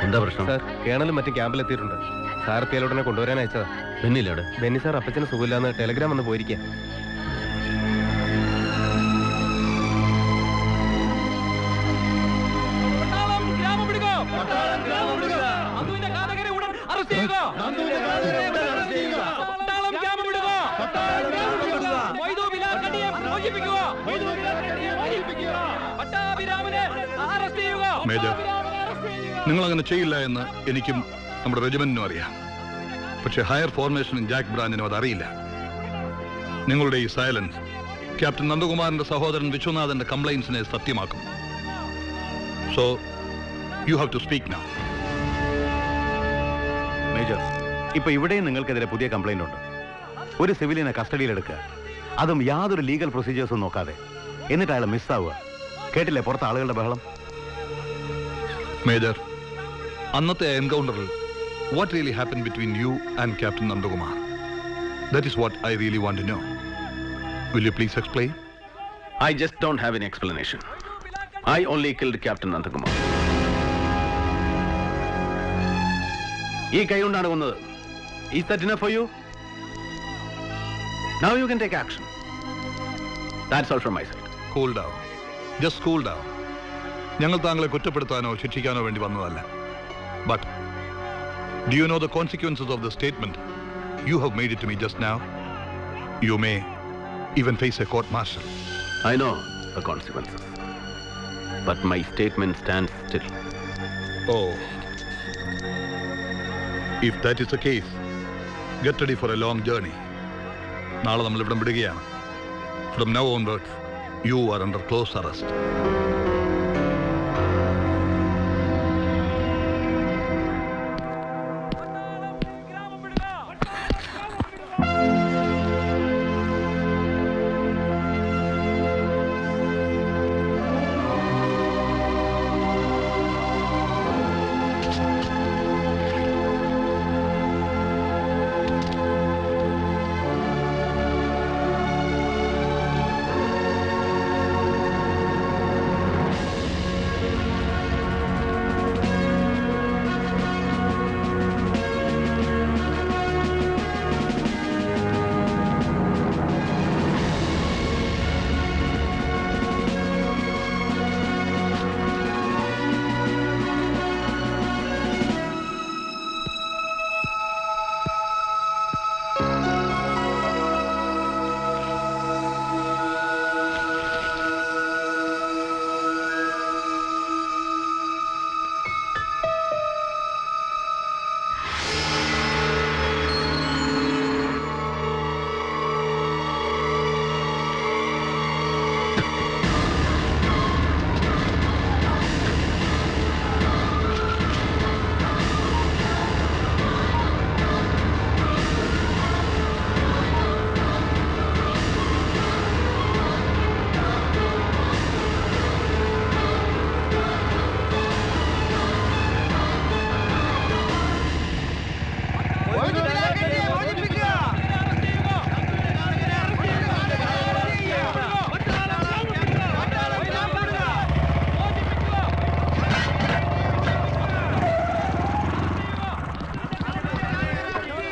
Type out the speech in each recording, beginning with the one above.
എന്താ പ്രശ്നം? സാർ, കേണലും മറ്റും ക്യാമ്പിലെത്തിയിട്ടുണ്ട്. സാർ പേലോടനെ കൊണ്ടുവരാൻ അയച്ചതാ. ബെന്നില്ല അവിടെ? ബെന്നി സാർ അപ്പച്ചന് സുഖമില്ലാന്ന് ടെലഗ്രാം വന്ന് പോയിരിക്കാം. മേജർ, നിങ്ങൾ അങ്ങനെ ചെയ്യില്ല എന്ന് എനിക്കും നമ്മുടെ റെജിമെന്റിനും അറിയാം. പക്ഷെ ഹയർ ഫോർമേഷനും ജാക്ക് ബ്രാഞ്ചിനും അതറിയില്ല. നിങ്ങളുടെ ഈ സൈലൻസ് ക്യാപ്റ്റൻ നന്ദകുമാറിന്റെ സഹോദരൻ വിശ്വനാഥന്റെ കംപ്ലൈൻസിനെ സത്യമാക്കും. So you have to speak now. Major, ഇപ്പൊ ഇവിടെയും നിങ്ങൾക്കെതിരെ പുതിയ കംപ്ലൈന്റ് ഉണ്ട്. ഒരു സിവിലിനെ കസ്റ്റഡിയിലെടുക്കുക, അതും യാതൊരു ലീഗൽ പ്രൊസീജിയേഴ്സും നോക്കാതെ. എന്നിട്ട് അയാൾ മിസ്സാവുക. കേട്ടില്ലേ പുറത്ത് ആളുകളുടെ ബഹളം? മേജർ, അന്നത്തെ എൻകൗണ്ടറിൽ what really happened between you and Captain Nandakumar? That is what I really want to know. Will you please explain? I just don't have any explanation. I only killed Captain Nandakumar. ഈ കൈ കൊണ്ടാണ് കൊന്നത്. Is that enough for you? Now you can take action. That's all from my side. Cool down. Just cool down. ഞങ്ങൾ താങ്കളെ കുറ്റപ്പെടുത്താനോ ശിക്ഷിക്കാനോ വേണ്ടി വന്നതല്ല. But do you know the consequences of the statement you have made it to me just now? You may even face a court martial. I know the consequences. But my statement stands still. Oh. If that is the case, get ready for a long journey. നാളെ നമ്മൾ ഇവിടെ വിടുകയാണ്. From now onwards, you are under close arrest.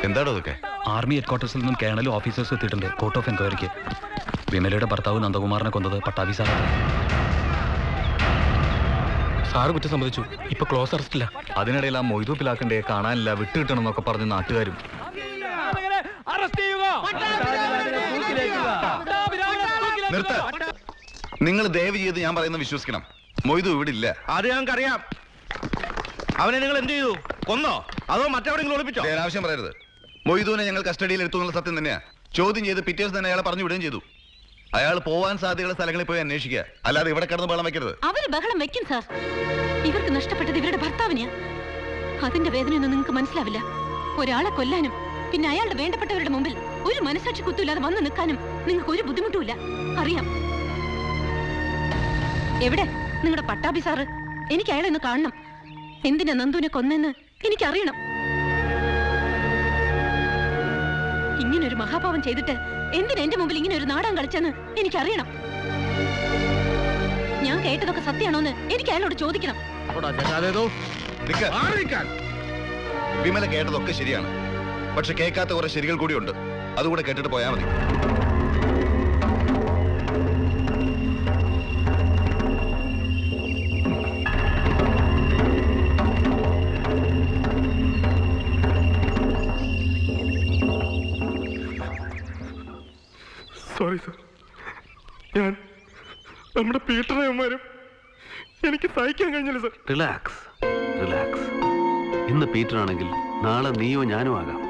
എന്താണോ അതൊക്കെ? Army ഹെഡ്ക്വാർട്ടേഴ്സിൽ നിന്നും കേണലും officers എത്തിയിട്ടുണ്ട് court of എൻക്വയറിക്ക്. വിമലയുടെ ഭർത്താവ് നന്ദകുമാറിനെ കൊന്നത് പട്ടാഭി സാറാണ്. സാറ് കുറ്റം സമ്മതിച്ചു. ഇപ്പൊ ക്ലോസ് അറസ്റ്റില്ല. അതിനിടയിൽ ആ മൊയ്തു പിലാക്കണ്ടേ കാണാനില്ല, വിട്ടുകിട്ടണം എന്നൊക്കെ പറഞ്ഞ് നാട്ടുകാരും. നിർത്ത്. നിങ്ങൾ ദയവ് ചെയ്ത് ഞാൻ പറയുന്നത് വിശ്വസിക്കണം. മൊയ്തു ഇവിടെ ഇല്ല. അത് ഞങ്ങൾക്കറിയാം. അവനെ നിങ്ങൾ എന്ത് ചെയ്തു? കൊന്നോ അതോ മറ്റെവിടെയെങ്കിലും ഒളിപ്പിച്ചോ? ആവശ്യം പറയരുത്. മൊയ്തുവിനെ ഞങ്ങൾ കസ്റ്റഡിയിൽ എടുത്തു എന്നുള്ള സത്യം തന്നെയാ. ചോദ്യം ചെയ്ത് പിറ്റേ ദിവസം തന്നെ അയാളെ പറഞ്ഞു വിടുകയും ചെയ്തു. അയാൾ പോവാൻ സാധ്യതയുള്ള സ്ഥലങ്ങളിൽ പോയി അന്വേഷിക്കുക, അല്ലാതെ ഇവിടെ കിടന്ന് ബഹളം വെക്കരുത്. അവര് ബഹളം വെക്കും സാർ. ഇവർക്ക് നഷ്ടപ്പെട്ടത് ഇവരുടെ ഭർത്താവിനെയാ. അതിന്റെ വേദനയൊന്നും നിങ്ങൾക്ക് മനസ്സിലാവില്ല. ഒരാളെ കൊല്ലാനും പിന്നെ അയാളുടെ വേണ്ടപ്പെട്ടവരുടെ മുമ്പിൽ ഒരു മനസാക്ഷി കുത്തൂല്ലാതെ വന്നു നിൽക്കാനും നിങ്ങൾക്ക് ഒരു ബുദ്ധിമുട്ടുമില്ല. അറിയാം. എവിടെ നിങ്ങളുടെ പട്ടാഭി സാറ്? എനിക്ക് അയാളെ ഒന്ന് കാണണം. എന്തിനാ നന്ദുവിനെ കൊന്നെന്ന് എനിക്കറിയണം. ഇങ്ങനൊരു മഹാപാപം ചെയ്തിട്ട് എന്തിനാ എന്റെ മുമ്പിൽ ഇങ്ങനെ ഒരു നാടകം കളിച്ചെന്ന് എനിക്കറിയണം. ഞാൻ കേട്ടതൊക്കെ സത്യമാണോന്ന് എനിക്ക് അയാളോട് ചോദിക്കണം. വിമല കേട്ടതൊക്കെ ശരിയാണ്, പക്ഷെ കേൾക്കാത്ത കുറെ ശരികൾ കൂടിയുണ്ട്. അതുകൂടെ കേട്ടിട്ട് പോയാൽ മതി. സോറി സർ, ഞാൻ നമ്മുടെ പീറ്ററേമാരും എനിക്ക് സഹിക്കാൻ കഴിഞ്ഞില്ല സർ. Relax relax. ഇന്ന് പീറ്റർ ആണെങ്കിൽ നാളെ നീയോ ഞാനോ ആകാം.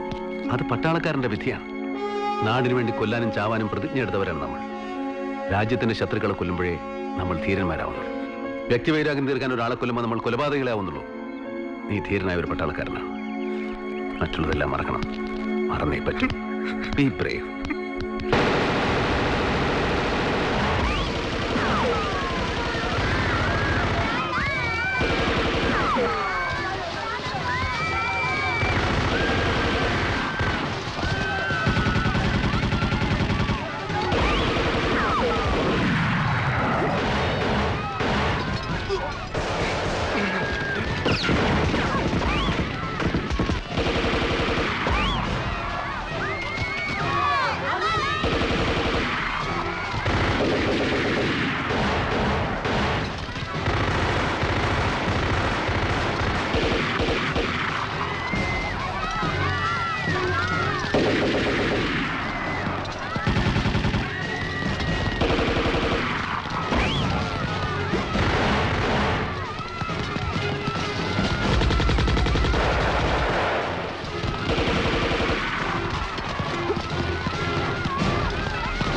അത് പട്ടാളക്കാരന്റെ വിധിയാണ്. നാടിനു വേണ്ടി കൊല്ലാനും ചാവാനും പ്രതിജ്ഞ എടുത്തവരാണ് നമ്മൾ. രാജ്യത്തിന്റെ ശത്രുക്കളെ കൊല്ലുമ്പോഴേ നമ്മൾ ധീരന്മാരാവുന്നുള്ളൂ. വ്യക്തിവൈരാഗ്യം തീർക്കാൻ ഒരാളെ കൊല്ലുമ്പോൾ നമ്മൾ കൊലപാതകളാവുന്നുള്ളൂ. നീ ധീരനായ ഒരു പട്ടാളക്കാരനാണ്. മറ്റുള്ളതെല്ലാം മറക്കണം. മറന്നേ പറ്റും. Be brave.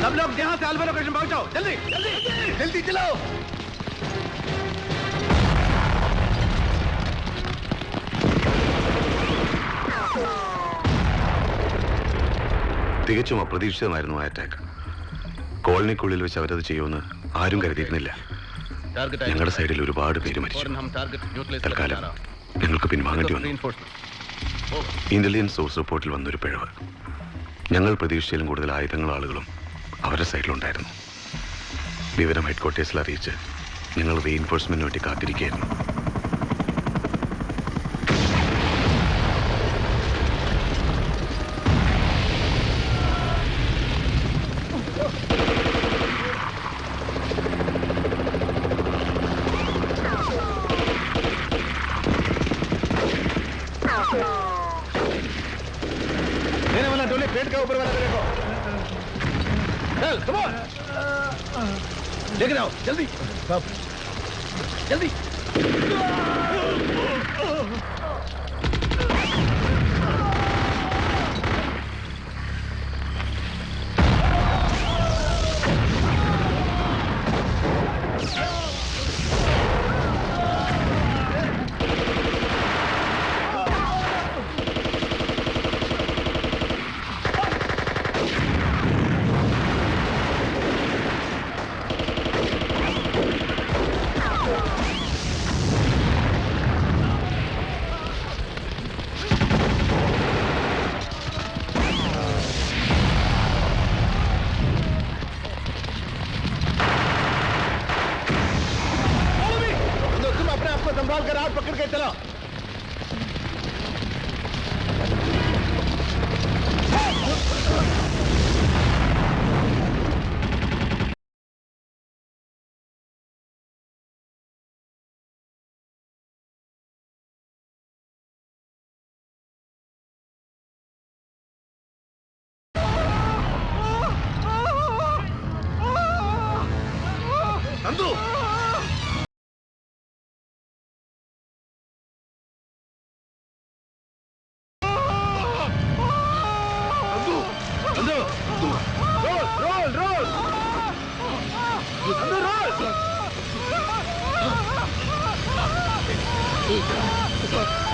सब लोग यहाँ से अल्फा लोकेशन पहुंचो, जल्दी जल्दी जल्दी चलो. തികച്ചും അപ്രതീക്ഷിതമായിരുന്നു ആ അറ്റാക്ക്. കോളനിക്കുള്ളിൽ വെച്ച് അവരത് ചെയ്യുമെന്ന് ആരും കരുതിയിരുന്നില്ല. ഞങ്ങളുടെ സൈഡിൽ ഒരുപാട് പേര് മരിച്ചു. തൽക്കാലം ഞങ്ങൾക്ക് പിൻവാങ്ങേണ്ടി വന്നു. ഇന്റലിജൻസ് സോഴ്സ് റിപ്പോർട്ടിൽ വന്നൊരു പിഴവ്. ഞങ്ങൾ പ്രതീക്ഷിച്ചാലും കൂടുതൽ ആയുധങ്ങളും ആളുകളും അവരുടെ സൈഡിലുണ്ടായിരുന്നു. വിവരം ഹെഡ്ക്വാർട്ടേഴ്സിൽ അറിയിച്ച് ഞങ്ങൾ റീഇൻഫോഴ്സ്മെന്റിന് വേണ്ടി കാത്തിരിക്കുകയായിരുന്നു. पेट का ऊपर वाला देखो. चल कम ऑन, लेके जाओ जल्दी जल्दी. संभाल कर हाथ पकड़ के चलो. नंदू roll.